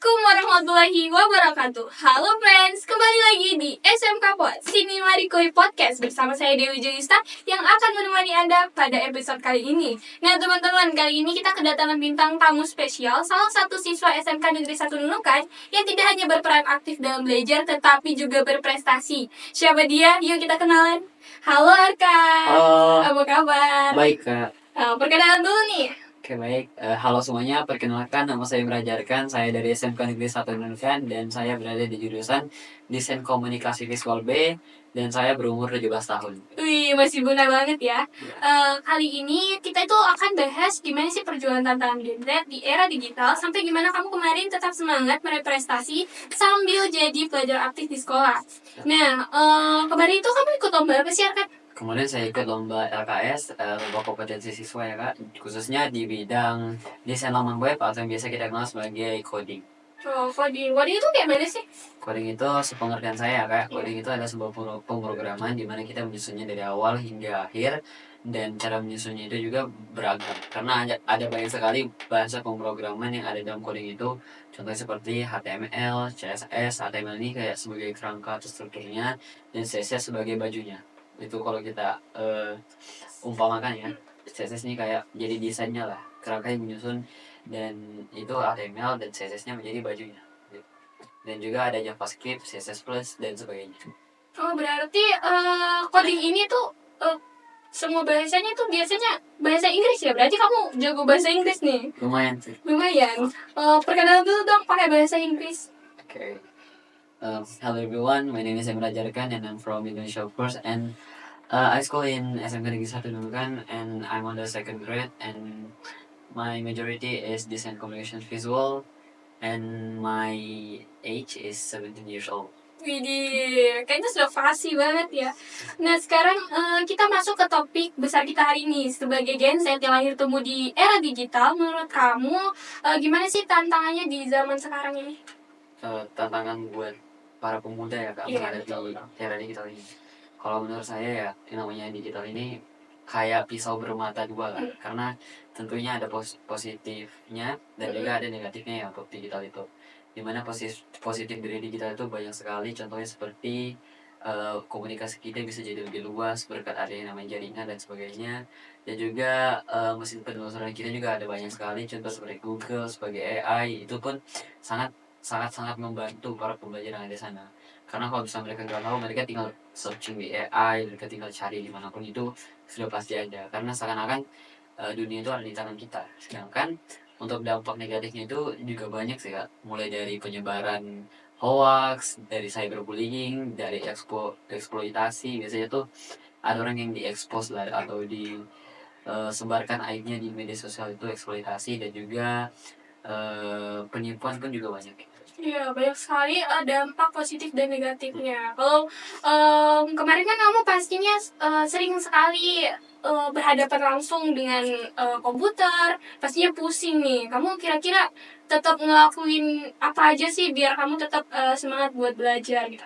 Assalamualaikum warahmatullahi wabarakatuh. Halo friends, kembali lagi di SMK Pod Sini Mari Koi Podcast bersama saya Dewi Julista yang akan menemani Anda pada episode kali ini. Nah teman-teman, kali ini kita kedatangan bintang tamu spesial, salah satu siswa SMK Negeri 1 Nunukan yang tidak hanya berperan aktif dalam belajar tetapi juga berprestasi. Siapa dia? Yuk kita kenalan. Halo Arka. Halo. Apa kabar? Baik, Kak. Perkenalan dulu nih. Oke, baik. Halo semuanya, perkenalkan nama saya Merajarkan. Saya dari SMK Negeri 1 Nunukan dan saya berada di jurusan Desain Komunikasi Visual B dan saya berumur 17 tahun. Wih, masih muda banget ya. Kali ini kita itu akan bahas gimana sih perjuangan tantangan Gen Z di era digital sampai gimana kamu kemarin tetap semangat meraih prestasi sambil jadi pelajar aktif di sekolah. Nah, kemarin itu kamu ikut lomba apa sih, Arkan? Kemudian saya ikut lomba LKS, lomba kompetensi siswa ya Kak, khususnya di bidang desain laman web atau yang biasa kita kenal sebagai coding. Oh, coding. Coding itu kayak mana sih? Coding itu sepengertian saya Kak, coding itu adalah sebuah pemrograman di mana kita menyusunnya dari awal hingga akhir dan cara menyusunnya itu juga beragam karena ada banyak sekali bahasa pemrograman yang ada dalam coding itu, contohnya seperti HTML, CSS. HTML ini kayak sebagai kerangka atau strukturnya dan CSS sebagai bajunya. Itu kalau kita umpamakan ya, CSS ini kayak jadi desainnya lah, kerangka yang menyusun, dan itu HTML dan CSS-nya menjadi bajunya. Dan juga ada JavaScript, CSS Plus dan sebagainya. Oh, berarti coding ini tuh semua bahasanya tuh biasanya bahasa Inggris ya? Berarti kamu jago bahasa Inggris nih? Lumayan sih. Lumayan. Perkenalan dulu dong pakai bahasa Inggris. Okay. Hello everyone, my name is Emra Jarkan and I'm from Indonesia of course, and I school in SMK Negeri 1 Nunukan and I'm on the second grade and my majority is design communication visual and my age is 17 years old. Widih, kayaknya sudah fasih banget ya. Nah sekarang kita masuk ke topik besar kita hari ini. Sebagai Gen Z yang lahir tumbuh di era digital, menurut kamu gimana sih tantangannya di zaman sekarang ini? Tantangan buat para pemuda ya Kak, menghadapi era digital ini. Kalau menurut saya ya, yang namanya digital ini kayak pisau bermata dua lah, karena tentunya ada positifnya dan juga ada negatifnya ya untuk digital itu. Dimana positif dari digital itu banyak sekali, contohnya seperti komunikasi kita bisa jadi lebih luas berkat adanya namanya jaringan dan sebagainya, dan juga mesin penelusuran kita juga ada banyak sekali, contoh seperti Google sebagai AI itu pun sangat membantu para pembelajar yang ada di sana. Karena kalau misalnya mereka nggak tahu, mereka tinggal searching di AI, mereka tinggal cari dimanapun itu sudah pasti ada. Karena seakan-akan dunia itu ada di tangan kita. Sedangkan untuk dampak negatifnya itu juga banyak sih Kak. Mulai dari penyebaran hoax, dari cyberbullying, dari eksploitasi. Biasanya tuh ada orang yang diekspos lah atau disebarkan aibnya di media sosial, itu eksploitasi, dan juga penipuan pun juga banyak. Iya, banyak sekali dampak positif dan negatifnya. Kalau kemarin kan kamu pastinya sering sekali berhadapan langsung dengan komputer, pastinya pusing nih. Kamu kira-kira tetap ngelakuin apa aja sih biar kamu tetap semangat buat belajar gitu?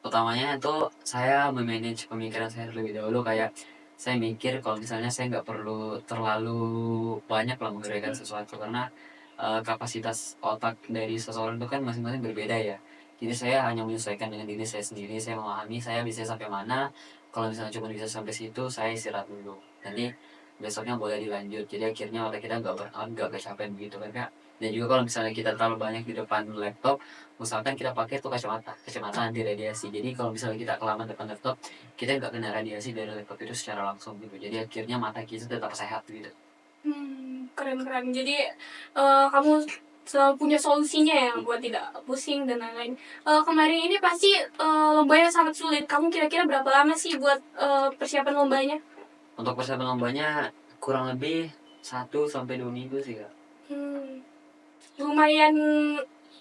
Utamanya itu saya memanage pemikiran saya terlebih dahulu, kayak saya mikir kalau misalnya saya nggak perlu terlalu banyak lah mengerjakan sesuatu, karena kapasitas otak dari seseorang itu kan masing-masing berbeda ya. Jadi saya hanya menyesuaikan dengan diri saya sendiri, saya memahami saya bisa sampai mana. Kalau misalnya cuma bisa sampai situ, saya istirahat dulu, nanti besoknya boleh dilanjut. Jadi akhirnya otak kita nggak kecapean begitu kan Kak. Dan juga kalau misalnya kita terlalu banyak di depan laptop, misalkan kita pakai tuh kacamata anti radiasi, jadi kalau misalnya kita kelamaan depan laptop, kita nggak kena radiasi dari laptop itu secara langsung gitu, jadi akhirnya mata kita tetap sehat gitu. Keren. Jadi kamu selalu punya solusinya ya buat tidak pusing dan lain-lain. Kemarin ini pasti lombanya sangat sulit. Kamu kira-kira berapa lama sih buat persiapan lombanya? Untuk persiapan lombanya kurang lebih 1-2 minggu sih Kak. Lumayan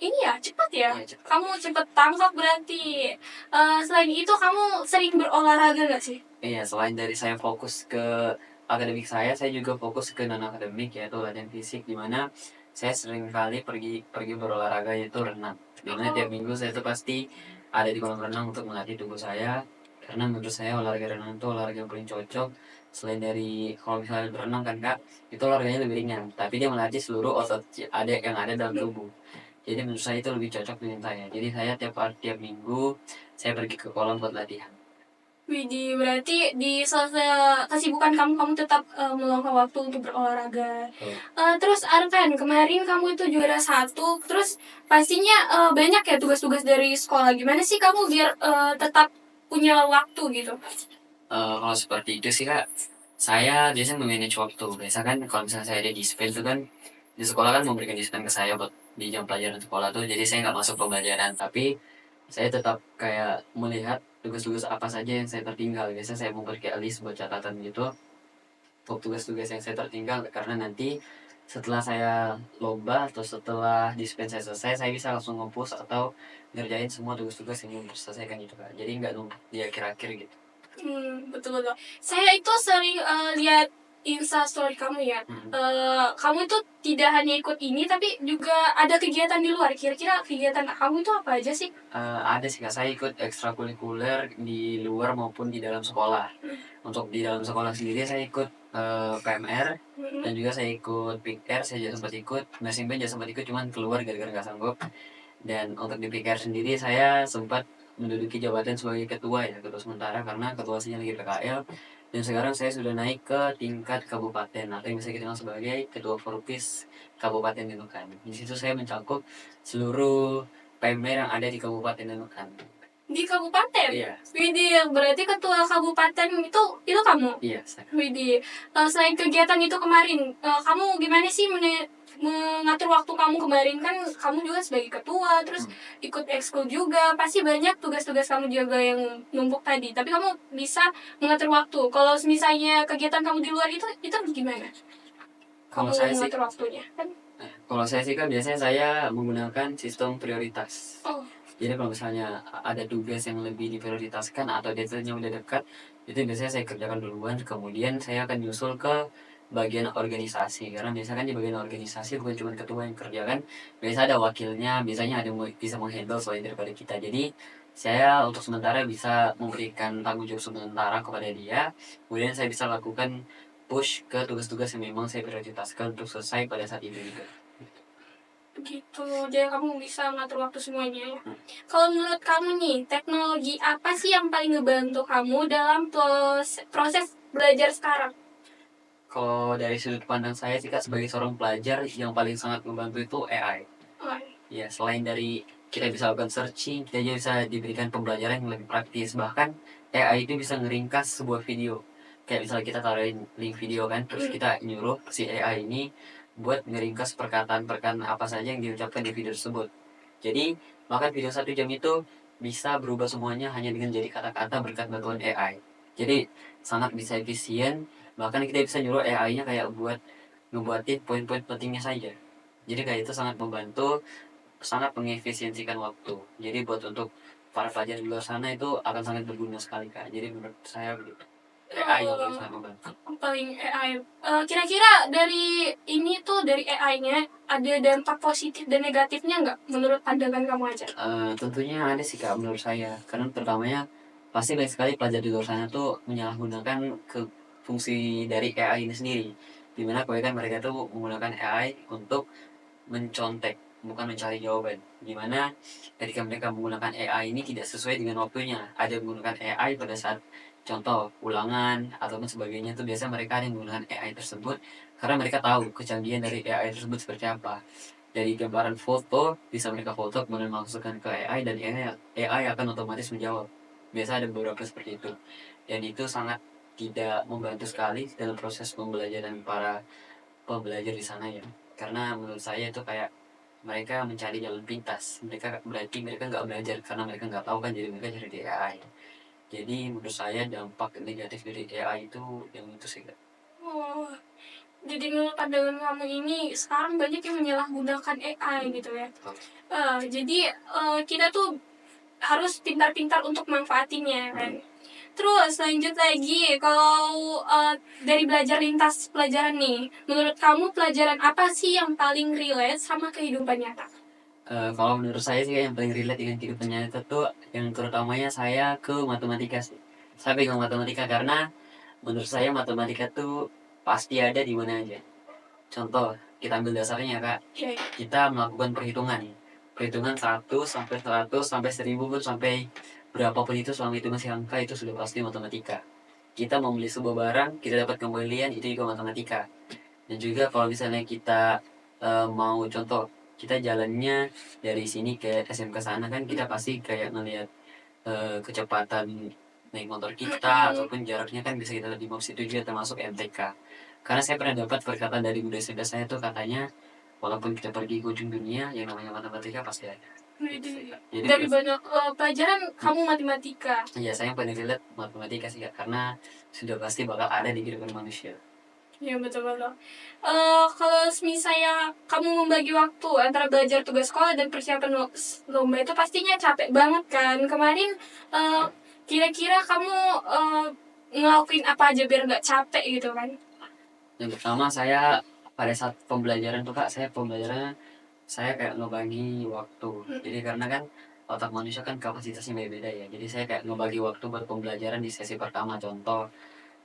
ini ya, cepat ya? Cepat. Kamu cepat tangkap berarti. Selain itu kamu sering berolahraga gak sih? Iya, selain dari saya fokus ke akademik, saya juga fokus ke non akademik, yaitu latihan fisik, dimana saya sering kali pergi berolahraga, yaitu renang. Dimana tiap minggu saya tuh pasti ada di kolam renang untuk melatih tubuh saya, karena menurut saya olahraga renang itu olahraga yang paling cocok. Selain dari kalau misalnya berenang kan Kak, itu olahraganya lebih ringan, tapi dia melatih seluruh otot yang ada dalam tubuh. Jadi menurut saya itu lebih cocok dengan saya. Jadi saya tiap minggu saya pergi ke kolam buat latihan. Widih, berarti di sela-sela kesibukan kamu tetap meluangkan waktu untuk berolahraga. Terus Arkan, kemarin kamu itu juara satu, terus pastinya banyak ya tugas-tugas dari sekolah. Gimana sih kamu biar tetap punya waktu gitu? Kalau seperti itu sih kak, saya biasanya memanage waktu. Biasa kan kalau misalnya saya ada disiplin itu kan di sekolah kan memberikan disiplin ke saya buat di jam pelajaran sekolah tuh. Jadi saya nggak masuk pembelajaran, tapi saya tetap kayak melihat tugas-tugas apa saja yang saya tertinggal. Biasanya saya membuat kayak list buat catatan gitu untuk tugas-tugas yang saya tertinggal, karena nanti setelah saya lomba atau setelah disiplin saya selesai, saya bisa langsung nge-push atau ngerjain semua tugas-tugas yang belum terselesaikan gitu kak. Jadi nggak numpuk di akhir-akhir gitu. Betul betul. Saya itu sering lihat Insta story kamu ya. Kamu itu tidak hanya ikut ini, tapi juga ada kegiatan di luar. Kira-kira kegiatan kamu itu apa aja sih? Ada sih kak, saya ikut ekstrakurikuler di luar maupun di dalam sekolah. Untuk di dalam sekolah sendiri saya ikut PMR dan juga saya ikut PIKR. Saya juga sempat ikut nursing band, juga sempat ikut, cuman keluar gara-gara nggak sanggup. Dan untuk di PIKR sendiri saya sempat menduduki jabatan sebagai ketua ya, ketua sementara, karena ketua saya lagi PKL. Dan sekarang saya sudah naik ke tingkat kabupaten atau yang bisa kita kenal sebagai ketua Forkis Kabupaten Nunukan. Di situ saya mencakup seluruh PMR yang ada di Kabupaten Nunukan. Di kabupaten? Iya. Widih, berarti ketua kabupaten itu kamu? Iya, saya. Widih, selain kegiatan itu kemarin, kamu gimana sih mengatur waktu kamu kemarin? Kan kamu juga sebagai ketua, terus ikut ekskul juga, pasti banyak tugas-tugas kamu juga yang numpuk tadi. Tapi kamu bisa mengatur waktu. Kalau misalnya kegiatan kamu di luar itu gimana? Kalau Kamu saya sih, mengatur waktunya kan? kalau saya sih kan biasanya saya menggunakan sistem prioritas. Oh, Jadi kalau misalnya ada tugas yang lebih diprioritaskan atau deadline-nya udah dekat, itu biasanya saya kerjakan duluan, kemudian saya akan nyusul ke bagian organisasi. Karena biasanya kan di bagian organisasi bukan cuma ketua yang kerjakan, biasa ada wakilnya, biasanya ada yang bisa menghandle selain daripada kita. Jadi saya untuk sementara bisa memberikan tanggung jawab sementara kepada dia, kemudian saya bisa lakukan push ke tugas-tugas yang memang saya prioritaskan untuk selesai pada saat itu juga. begitu. Jadi kamu bisa ngatur waktu semuanya ya. Kalau menurut kamu nih, teknologi apa sih yang paling ngebantu kamu dalam proses belajar sekarang? Kalau dari sudut pandang saya sih kak, sebagai seorang pelajar, yang paling sangat membantu itu AI. Oh, Ya, selain dari kita bisa lakukan searching, kita juga bisa diberikan pembelajaran yang lebih praktis. Bahkan AI itu bisa ngeringkas sebuah video. Kayak misalnya kita taruhin link video kan, terus kita nyuruh si AI ini buat ngeringkas perkataan-perkataan apa saja yang diucapkan di video tersebut. Jadi, bahkan video 1 jam itu bisa berubah semuanya hanya dengan jadi kata-kata berkat bantuan AI. Jadi, sangat bisa efisien. Bahkan kita bisa nyuruh AI-nya kayak buat ngebuatin poin-poin pentingnya saja. Jadi kayak itu sangat membantu, sangat mengefisiensikan waktu. Jadi buat untuk para pelajar di luar sana itu akan sangat berguna sekali kak. Jadi menurut saya begitu. AI yang paling sangat membantu. paling AI. Kira-kira dari ini tuh, dari AI-nya ada dampak positif dan negatifnya nggak menurut pandangan kamu aja? Tentunya ada sih kak menurut saya. Karena pertamanya pasti banyak sekali pelajar di luar sana tuh menyalahgunakan ke fungsi dari AI ini sendiri. Dimana kebanyakan mereka tuh menggunakan AI untuk mencontek, bukan mencari jawaban. Dimana ketika mereka menggunakan AI ini tidak sesuai dengan waktunya. Ada yang menggunakan AI pada saat contoh ulangan ataupun sebagainya, itu biasa mereka ada yang menggunakan AI tersebut karena mereka tahu kecanggihan dari AI tersebut seperti apa. Dari gambaran foto bisa mereka foto kemudian masukkan ke AI dan AI akan otomatis menjawab. Biasa ada beberapa seperti itu. Dan itu sangat tidak membantu sekali dalam proses pembelajaran para pembelajar di sana ya. Karena menurut saya itu kayak mereka mencari jalan pintas. Berarti mereka nggak belajar karena mereka nggak tahu kan, jadi mereka cari di AI. Jadi menurut saya dampak negatif dari AI itu yang itu sih kak. Oh, jadi menurut pandangan kamu ini sekarang banyak yang menyalahgunakan AI gitu ya. Jadi kita tuh harus pintar-pintar untuk manfaatinnya kan. Terus lanjut lagi, kalau dari belajar lintas pelajaran nih, menurut kamu pelajaran apa sih yang paling relate sama kehidupan nyata? Kalau menurut saya sih yang paling relate dengan kehidupan nyata tuh yang terutamanya saya ke matematika sih. Saya pegang matematika karena menurut saya matematika tuh pasti ada di mana aja. Contoh, kita ambil dasarnya kak. Okay. Kita melakukan perhitungan. perhitungan 1 sampai 100 sampai 1000 pun sampai berapapun itu, selama itu masih angka, itu sudah pasti matematika. Kita membeli sebuah barang, kita dapat kembalian, itu juga matematika. Dan juga kalau misalnya kita mau contoh, kita jalannya dari sini ke SMK sana kan, kita pasti kayak ngelihat kecepatan naik motor kita ataupun jaraknya kan bisa kita lihat di maps, itu juga termasuk MTK. Karena saya pernah dapat perkataan dari guru SMP saya tuh, katanya walaupun kita pergi ke ujung dunia, yang namanya matematika pasti ada. Jadi Dari banyak pelajaran kamu matematika. ya saya yang paling relate matematika sih Kak, karena sudah pasti bakal ada di kehidupan manusia. Ya betul-betul. Kalau misalnya kamu membagi waktu antara belajar tugas sekolah dan persiapan lomba, itu pastinya capek banget kan. Kemarin kira-kira kamu ngelakuin apa aja biar nggak capek gitu kan? Yang pertama, saya pada saat pembelajaran tuh Kak, saya kayak ngebagi waktu. Jadi karena kan otak manusia kan kapasitasnya beda-beda ya. Jadi saya kayak ngebagi waktu buat pembelajaran di sesi pertama. Contoh,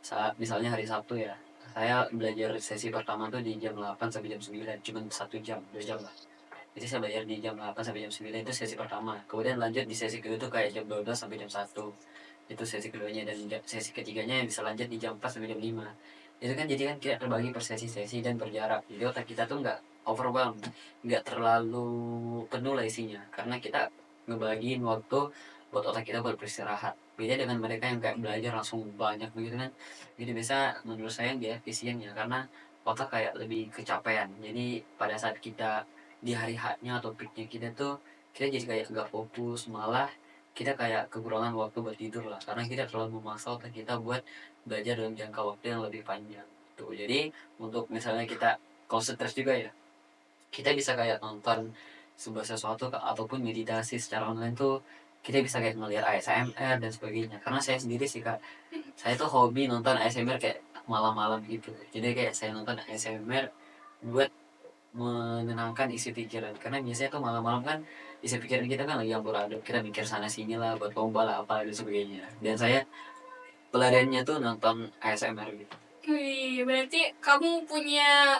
saat misalnya hari Sabtu ya, saya belajar sesi pertama tuh di jam 8 sampai jam 9, cuma 1 jam, 2 jam lah. Jadi saya belajar di jam 8 sampai jam 9, itu sesi pertama. Kemudian lanjut di sesi kedua tuh kayak jam 12 sampai jam 1. Itu sesi keduanya, dan sesi ketiganya bisa lanjut di jam 4 sampai jam 5. Itu kan jadi kan kita terbagi per sesi-sesi dan berjarak. Jadi otak kita tuh nggak overwhelmed, nggak terlalu penuh lah isinya. Karena kita ngebagiin waktu buat otak kita buat beristirahat. Beda dengan mereka yang kayak belajar langsung banyak begitu kan. Jadi biasa menurut saya yang dia efisien ya, karena otak kayak lebih kecapean. Jadi pada saat kita di hari haknya atau peaknya kita tuh, kita jadi kayak nggak fokus, malah kita kayak kekurangan waktu buat tidur lah, karena kita terlalu memaksa otak kita buat belajar dalam jangka waktu yang lebih panjang tuh. Jadi untuk misalnya kita kalau stres juga ya, kita bisa kayak nonton sebuah sesuatu ataupun meditasi secara online tuh, kita bisa kayak ngeliat ASMR dan sebagainya. Karena saya sendiri sih Kak, saya tuh hobi nonton ASMR kayak malam-malam gitu. Jadi kayak saya nonton ASMR buat menenangkan isi pikiran, karena biasanya tuh malam-malam kan isi pikiran kita kan lagi amburadul, kita mikir sana sini lah, buat lomba lah apa dan sebagainya. Dan saya pelariannya tuh nonton ASMR gitu. Wih, berarti kamu punya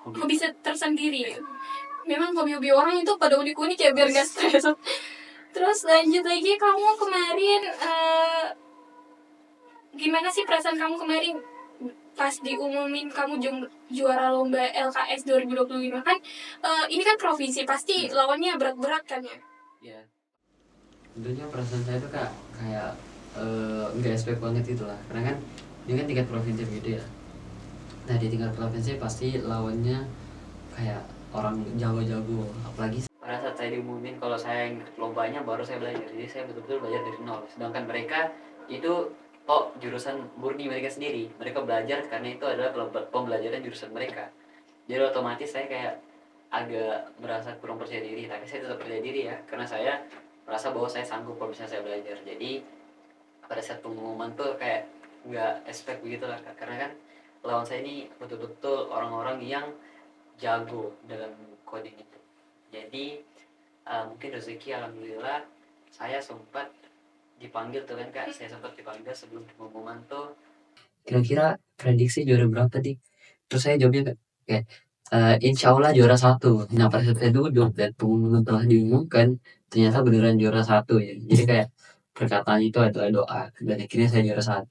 hobi tersendiri. Memang hobi-hobi orang itu pada unik-unik ya biar gak stres. Terus lanjut lagi, kamu kemarin gimana sih perasaan kamu kemarin pas diumumin kamu juara lomba LKS 2025 kan? Ini kan provinsi, pasti lawannya berat-berat kan ya? Ya, tentunya perasaan saya tuh Kak kayak nggak expect banget gitu lah, karena kan ini kan tingkat provinsi begitu ya. Nah di tingkat provinsi pasti lawannya kayak orang jago-jago, apalagi pada saat saya diumumin kalau saya yang ikut lombanya baru saya belajar, jadi saya betul-betul belajar dari nol. Sedangkan mereka itu jurusan murni mereka sendiri, mereka belajar karena itu adalah pembelajaran jurusan mereka. Jadi otomatis saya kayak agak merasa kurang percaya diri, tapi saya tetap percaya diri ya, karena saya merasa bahwa saya sanggup kalau misalnya saya belajar. Jadi pada saat pengumuman tuh kayak nggak expect begitu lah Kak. Karena kan lawan saya ini betul-betul orang-orang yang jago dalam coding itu. Jadi mungkin rezeki alhamdulillah saya sempat dipanggil tuh kan Kak, saya sempat dipanggil sebelum pengumuman tuh. Kira-kira prediksi juara berapa dik? Terus saya jawabnya kayak insya Allah juara 1. Nah pada saat saya duduk dan pengumuman telah diumumkan, ternyata beneran juara 1 ya. Jadi kayak perkataan itu adalah doa, dan akhirnya saya juara 1.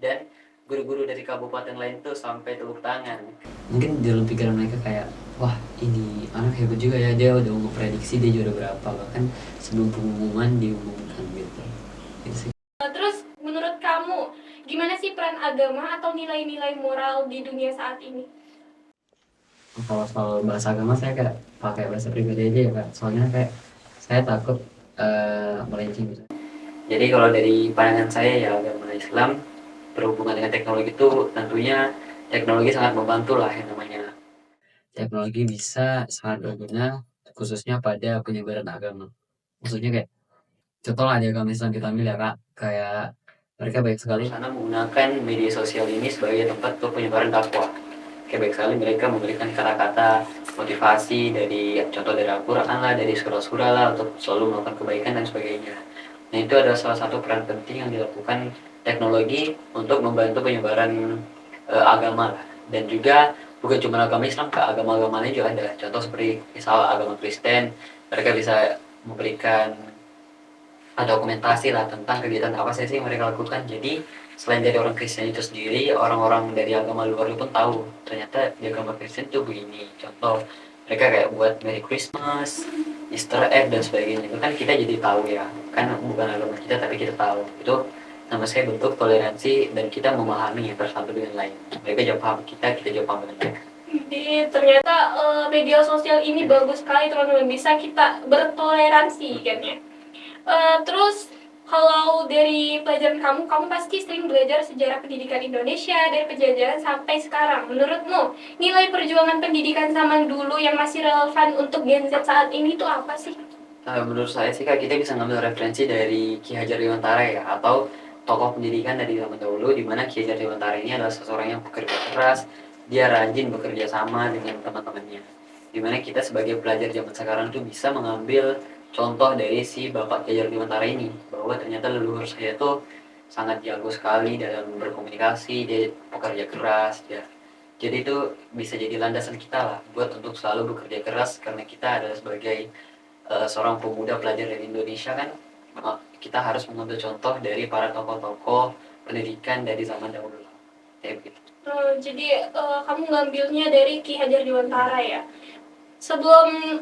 Dan guru-guru dari kabupaten lain tuh sampai tepuk tangan. Mungkin dalam pikiran mereka kayak, wah ini anak hebat juga ya, dia udah memprediksi dia juara berapa, bahkan sebelum pengumuman diumumkan gitu. Gitu sih. Terus menurut kamu gimana sih peran agama atau nilai-nilai moral di dunia saat ini? Kalau soal bahasa agama saya kayak pakai bahasa pribadi aja ya Kak, soalnya kayak saya takut melenceng gitu. Jadi kalau dari pandangan saya ya, agama Islam berhubungan dengan teknologi itu tentunya teknologi sangat membantu lah, yang namanya teknologi bisa sangat berguna khususnya pada penyebaran agama. Maksudnya kayak contoh lah di agama Islam kita ambil ya Kak, kayak mereka baik sekali karena menggunakan media sosial ini sebagai tempat untuk penyebaran dakwah. Kayak baik sekali mereka memberikan kata-kata motivasi dari contoh dari Al-Quran lah, dari surah-surah lah, untuk selalu melakukan kebaikan dan sebagainya. Nah itu adalah salah satu peran penting yang dilakukan teknologi untuk membantu penyebaran agama lah. Dan juga bukan cuma agama Islam, ke agama-agama lain juga ada. Contoh seperti misal agama Kristen, mereka bisa memberikan dokumentasi lah tentang kegiatan apa sih mereka lakukan. Jadi selain dari orang Kristen itu sendiri, orang-orang dari agama luar pun tahu ternyata di agama Kristen itu begini. Contoh mereka kayak buat Merry Christmas, Easter egg dan sebagainya. Itu kan kita jadi tahu ya, kan bukan agama kita tapi kita tahu. Itu nama saya bentuk toleransi dan kita memahami antara satu dengan lain. Mereka juga paham kita juga paham dengan mereka. Jadi ternyata media sosial ini bagus sekali teman-teman, bisa kita bertoleransi kan ya. Terus kalau dari pelajaran kamu pasti sering belajar sejarah pendidikan Indonesia dari penjajahan sampai sekarang. Menurutmu, nilai perjuangan pendidikan zaman dulu yang masih relevan untuk Gen Z saat ini itu apa sih? Menurut saya sih Kak, kita bisa ngambil referensi dari Ki Hajar Dewantara ya, atau tokoh pendidikan dari zaman dahulu, di mana Ki Hajar Dewantara ini adalah seseorang yang bekerja keras, dia rajin bekerja sama dengan teman-temannya. Di mana kita sebagai pelajar zaman sekarang tuh bisa mengambil contoh dari si Bapak Ki Hajar Dewantara ini, bahwa ternyata leluhur saya tuh sangat jago sekali dalam berkomunikasi, dia bekerja keras, ya. Jadi itu bisa jadi landasan kita lah buat untuk selalu bekerja keras, karena kita adalah sebagai seorang pemuda pelajar dari Indonesia kan, kita harus mengambil contoh dari para tokoh-tokoh pendidikan dari zaman dahulu lah. Kayak begitu. Jadi kamu ngambilnya dari Ki Hajar Dewantara ya. Sebelum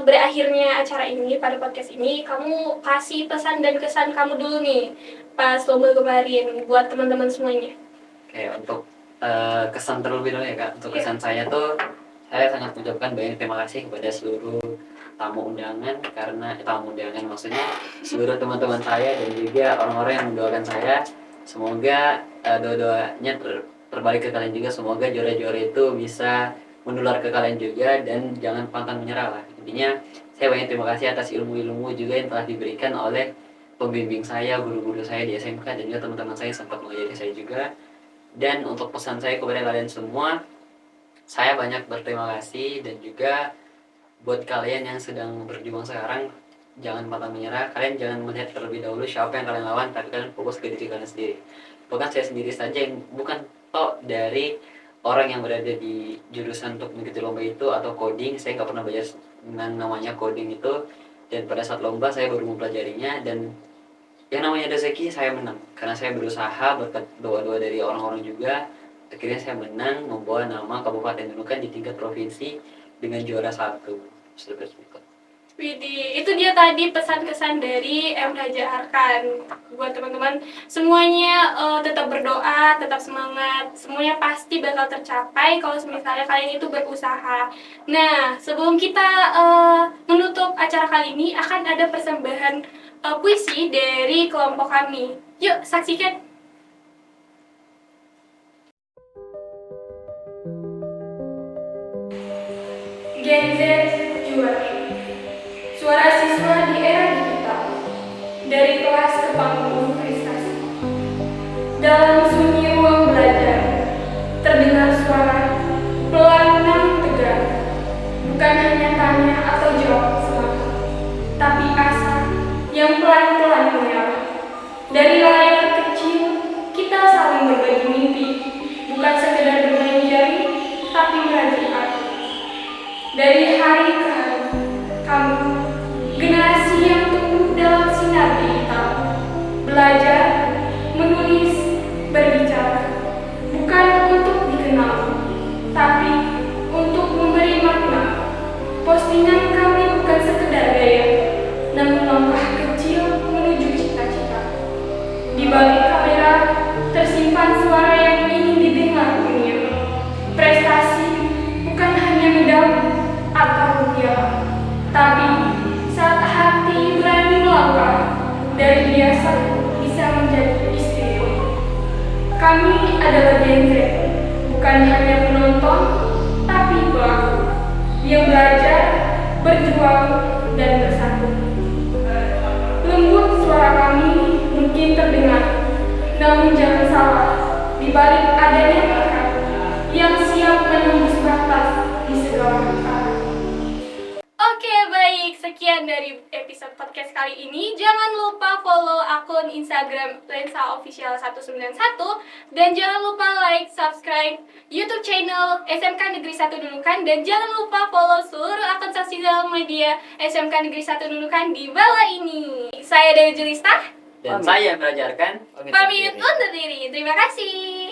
berakhirnya acara ini, pada podcast ini, kamu kasih pesan dan kesan kamu dulu nih pas lomba kemarin buat teman-teman semuanya. Oke, untuk kesan terlebih dulu ya Kak. Untuk kesan saya tuh, saya sangat mengucapkan banyak terima kasih kepada seluruh tamu undangan, karena tamu undangan maksudnya seluruh teman-teman saya dan juga orang-orang yang mendoakan saya. Semoga doa-doanya terbalik ke kalian juga. Semoga juara-juara itu bisa menular ke kalian juga dan jangan pantang menyerah lah. Intinya saya banyak terima kasih atas ilmu-ilmu juga yang telah diberikan oleh pembimbing saya, guru-guru saya di SMK, dan juga teman-teman saya sempat mengajari saya juga. Dan untuk pesan saya kepada kalian semua, saya banyak berterima kasih. Dan juga buat kalian yang sedang berjuang sekarang, jangan pantang menyerah. Kalian jangan melihat terlebih dahulu siapa yang kalian lawan, tapi kalian fokus ke diri kalian sendiri. Bahkan saya sendiri saja yang bukan dari orang yang berada di jurusan untuk mengikuti lomba itu atau coding, saya nggak pernah belajar dengan namanya coding itu. Dan pada saat lomba saya baru mempelajarinya, dan yang namanya rezeki saya menang karena saya berusaha berkat doa-doa dari orang-orang juga. Akhirnya saya menang, membawa nama Kabupaten Nunukan di tingkat provinsi dengan juara 1. Seperti itu. Widih, itu dia tadi pesan-kesan dari M. Raja Arkan buat teman-teman semuanya. Tetap berdoa, tetap semangat, semuanya pasti bakal tercapai kalau misalnya kalian itu berusaha. Nah, sebelum kita menutup acara kali ini, akan ada persembahan puisi dari kelompok kami. Yuk, saksikan. Gen Z juara. Suara siswa di era digital, dari kelas ke panggung prestasi. Dalam sunyi ruang belajar, terdengar suara pelan dan tegar. Bukan hanya tanya atau jawab semata, tapi asa yang pelan-pelan menyala. Dari layar kecil, kita saling berbagi mimpi, bukan sekedar bermain jari, tapi merajut hati. Dari hari ke hari, kamu generasi yang tumbuh dalam sinar digital, belajar, menulis, berbicara, bukan untuk dikenal, tapi untuk memberi makna. Postingan kami bukan sekedar gaya, namun langkah kecil menuju cita-cita. Di balik kamera, tersimpan suara yang ingin didengar dunia. Prestasi bukan hanya medali atau piala, tapi saat hati berani melangkah, dari biasa bisa menjadi istimewa. Kami adalah Gen Z, bukan hanya penonton, tapi pelaku yang belajar, berjuang, dan bersatu. Lembut suara kami mungkin terdengar, namun jangan salah, di balik adanya bakat yang siap menembus batas di segala arah. Oke, baik. sekian dari episode podcast kali ini. Jangan lupa follow akun Instagram Lensa Official 191 dan jangan lupa like, subscribe YouTube channel SMK Negeri 1 Nunukan dan jangan lupa follow seluruh akun sosial media SMK Negeri 1 Nunukan di bawah ini. Saya Dewi Julista Dan saya belajarkan pamit undur diri. Terima kasih.